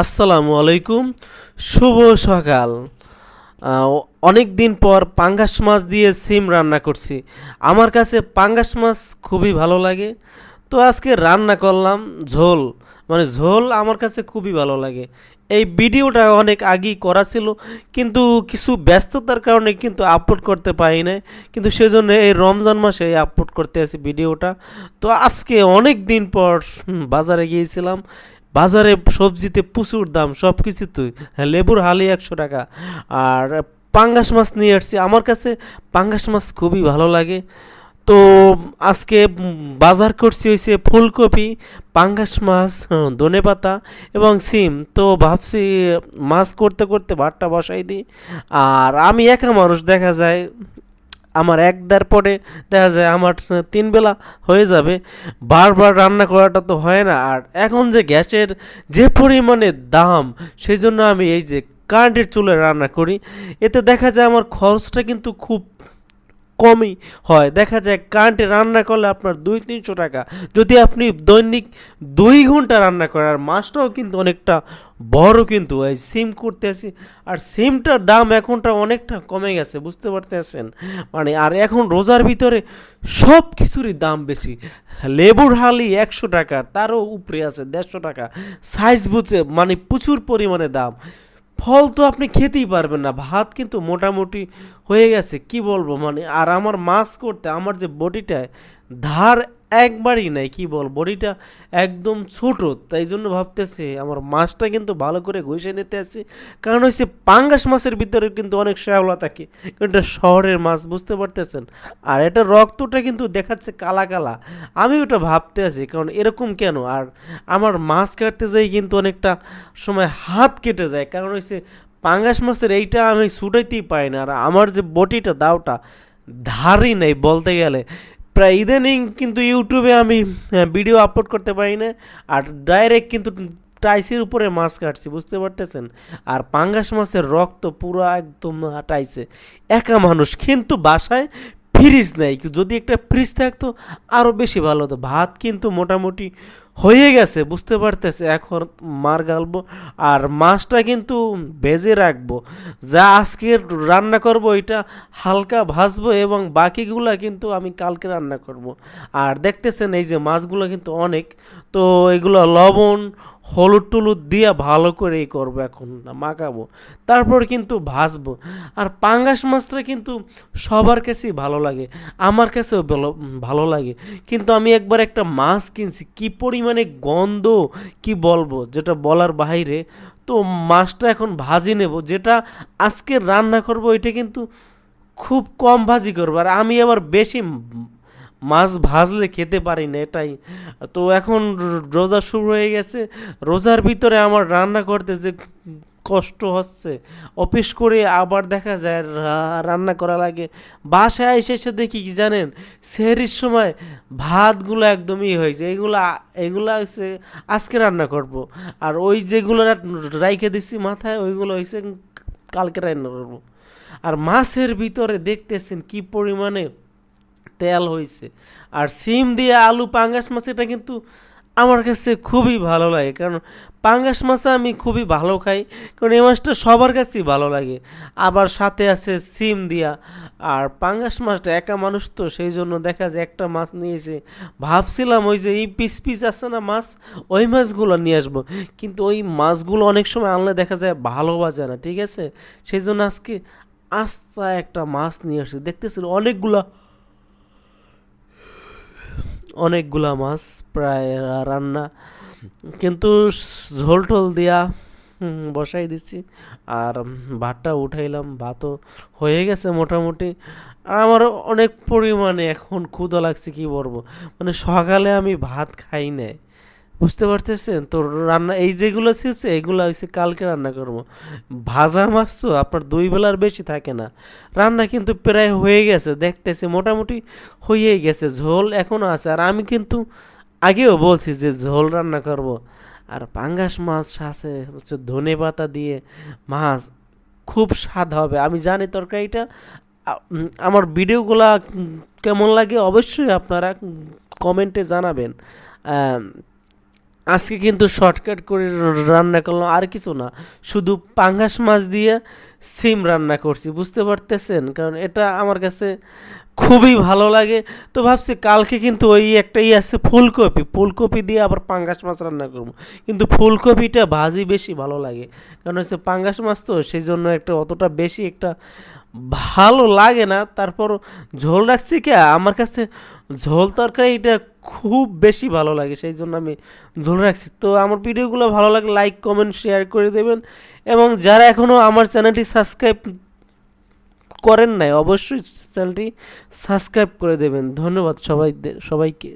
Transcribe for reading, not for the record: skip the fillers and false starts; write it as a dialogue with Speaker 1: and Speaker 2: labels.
Speaker 1: আসসালামু আলাইকুম। শুভ সকাল। আহ, অনেক দিন পর পাঙ্গাস মাছ দিয়ে সিম রান্না করছি। আমার কাছে পাঙ্গাস মাছ খুবই ভালো লাগে, তো আজকে রান্না করলাম ঝোল। মানে ঝোল আমার কাছে খুবই ভালো লাগে। এই ভিডিওটা অনেক আগেই করা ছিল, কিন্তু কিছু ব্যস্ততার কারণে কিন্তু আপলোড করতে পারি না। কিন্তু সেজন্য এই রমজান মাসে আপলোড করতে আসি ভিডিওটা। তো আজকে অনেক দিন পর বাজারে গিয়েছিলাম। বাজারে সবজিতে প্রচুর দাম, সব কিছুতেই। হ্যাঁ, লেবুর হালি 100 টাকা। আর পাঙ্গাস মাছ নিয়ে আসছি। আমার কাছে পাঙ্গাস মাছ খুবই ভালো লাগে। তো আজকে বাজার করছি হয়েছে ফুলকপি, পাঙ্গাস মাছ, ধনেপাতা এবং সিম। তো ভাবছি মাছ করতে করতে ভাতটা বসাই দিই। আর আমি একা মানুষ, দেখা যায় আমার এক দেড় পরে দেখা যায় আমার 3 বেলা হয়ে যাবে। বারবার রান্না করাটা তো হয় না। আর এখন যে গ্যাসের যে পরিমাণে দাম, সেই জন্য আমি এই যে কারেন্টের চুলায় রান্না করি। এতে দেখা যায় আমার খরচটা কিন্তু খুব কমই হয়। দেখা যায় কারেন্টে রান্না করলে আপনার 200-300 টাকা, যদি আপনি দৈনিক 2 ঘন্টা রান্না করেন। আর মাছটাও কিন্তু অনেকটা বড়, কিন্তু এই সিম করতে আসি। আর সিমটার দাম এখনটা অনেকটা কমে গেছে, বুঝতে পারতেছেন। মানে আর এখন রোজার ভিতরে সব কিছুরই দাম বেশি। লেবুর হালি 100 টাকা, তারও উপরে আছে 150 টাকা। সাইজ বুঝে মানে প্রচুর পরিমাণে দাম। ফল তো আপনি খেতেই পারবেন না। ভাত কিন্তু মোটামুটি হয়ে গেছে, কি বলবো মানে। আর আমার মাছ করতে আমার যে বডিটায় ধার একবারই নাই, কি বল, বডিটা একদম ছোট। তাই জন্য ভাবতেছি আমার মাছটা কিন্তু ভালো করে ঘষে নিতে আসি। কারণ হচ্ছে পাঙ্গাস মাছের ভিতরে কিন্তু অনেক শ্যাওলা থাকে, কারণ এটা শহরের মাছ, বুঝতে পারতেছেন। আর এটা রক্তটা কিন্তু দেখাচ্ছে কালা কালা। আমি ওটা ভাবতে আছি, কারণ এরকম কেন। আর আমার মাছ কাটতে যাই কিন্তু অনেকটা সময় হাত কেটে যায়, কারণ হচ্ছে পাঙ্গাস মাছের এইটা আমি ছুটাইতেই পাই না। আর আমার যে বটিটা দাওটা ধারই নেই বলতে গেলে। প্রায় ইদানিং কিন্তু ইউটিউবে আমি ভিডিও আপলোড করতে পারি না। আর ডাইরেক্ট কিন্তু টাইসের উপরে মাছ কাটছি, বুঝতে পারতেছেন। আর পাঙ্গাস মাছের রক্ত পুরো একদম টাইসে। একা মানুষ, কিন্তু বাসায় ফ্রিজ নেই। যদি একটা ফ্রিজ থাকতো আরও বেশি ভালো হতো। ভাত কিন্তু মোটামুটি হয়ে গেছে, বুঝতে পারতেছে। এখন মার গালবো। আর মাছটা কিন্তু ভেজে রাখবো। যা আজকে রান্না করব এটা হালকা ভাজবো, এবং বাকিগুলা কিন্তু আমি কালকে রান্না করব। আর দেখতেছেন এই যে মাছগুলো কিন্তু অনেক। তো এগুলো লবণ হলুদ টলুদ দিয়ে ভালো করেই করবো, এখন মাখাবো, তারপর কিন্তু ভাজবো। আর পাঙ্গাস মাছটা কিন্তু সবার কাছেই ভালো লাগে, আমার কাছেও ভালো লাগে। কিন্তু আমি একবার একটা মাছ কিনছি, কি পরিমাণে গন্ধ, কি বলবো, যেটা বলার বাইরে। তো মাছটা এখন ভাজি নেব, যেটা আজকে রান্না করব এটা কিন্তু খুব কম ভাজি করবো। আর আমি আবার বেশি মাছ ভাজলে খেতে পারি না, এটাই। তো এখন রোজা শুরু হয়ে গেছে। রোজার ভিতরে আমার রান্না করতে যে কষ্ট হচ্ছে, অফিস করে আবার দেখা যায় রান্না করা লাগে। বাসায় এসে এসে দেখি কি জানেন, সেহরির সময় ভাতগুলো একদমই হয়েছে। এগুলা হচ্ছে আজকে রান্না করব। আর ওই যেগুলো রাইখে দিচ্ছি মাথায়, ওইগুলো হয়েছে কালকে রান্না করব। আর মাছের ভিতরে দেখতেছেন কি পরিমাণে তেল হয়েছে। আর সিম দিয়ে আলু পাঙ্গাস মাছ, এটা কিন্তু আমার কাছে খুবই ভালো লাগে। কারণ পাঙ্গাস মাছ আমি খুবই ভালো খাই, কারণ এই মাছটা সবার কাছেই ভালো লাগে। আবার সাথে আছে সিম দিয়া। আর পাঙ্গাস মাছটা একা মানুষ তো, সেই জন্য দেখা যায় একটা মাছ নিয়েছে। ভাবছিলাম ওই যে এই পিস পিস আছে না মাছ, ওই মাছগুলো নিয়ে আসবো। কিন্তু ওই মাছগুলো অনেক সময় আনলে দেখা যায় ভালো বাজে না, ঠিক আছে। সেই জন্য আজকে আস্তা একটা মাছ নিয়ে আসছি। দেখতেছিল অনেকগুলা মাছ প্রায় রান্না, কিন্তু ঝোল টোল দিয়া বসাই দিচ্ছি। আর ভাতটা উঠাইলাম, ভাতও হয়ে গেছে মোটামুটি। আর আমার অনেক পরিমাণে এখন ক্ষুধা লাগছে, কি বলবো। মানে সকালে আমি ভাত খাই নাই, বুঝতে পারতেছেন। তো রান্না এই যেগুলো ছিল এগুলো হচ্ছে কালকে রান্না করব। ভাজা মাছ তো আপনার 2 বেলার বেশি থাকে না। রান্না কিন্তু প্রায় হয়ে গেছে, দেখতেছি মোটামুটি হয়েই গেছে। ঝোল এখনও আছে। আর আমি কিন্তু আগেও বলছি যে ঝোল রান্না করব। আর পাঙ্গাস মাছ আছে হচ্ছে ধনে পাতা দিয়ে মাছ, খুব স্বাদ হবে। আমি জানি তরকারিটা। আমার ভিডিওগুলা কেমন লাগে অবশ্যই আপনারা কমেন্টে জানাবেন। আম, আজকে কিন্তু শর্টকাট করে রান্না করলাম, আর কিছু না, শুধু পাঙ্গাস মাছ দিয়ে সিম রান্না করছি, বুঝতে পারতেছেন? কারণ এটা আমার কাছে খুবই ভালো লাগে। তো ভাবছি কালকে কিন্তু ওই একটাই আছে ফুলকপি, ফুলকপি দিয়ে আবার পাঙ্গাস মাছ রান্না করবো, কিন্তু ফুলকপিটা ভাজি বেশি ভালো লাগে, কারণ হচ্ছে পাঙ্গাস মাছ তো সেই জন্য একটা অতটা বেশি একটা ভালো লাগে না। তারপর ঝোল রাখছি কি আমার কাছে, ঝোল তরকারিটা খুব বেশি ভালো লাগে, সেই জন্য আমি ঝোল রাখছি। তো আমার ভিডিওগুলো ভালো লাগলে লাইক কমেন্ট শেয়ার করে দেবেন, এবং যারা এখনও আমার চ্যানেলটি সাবস্ক্রাইব করেন নাই অবশ্যই চ্যানেলটি সাবস্ক্রাইব করে দেবেন। ধন্যবাদ সবাইকে।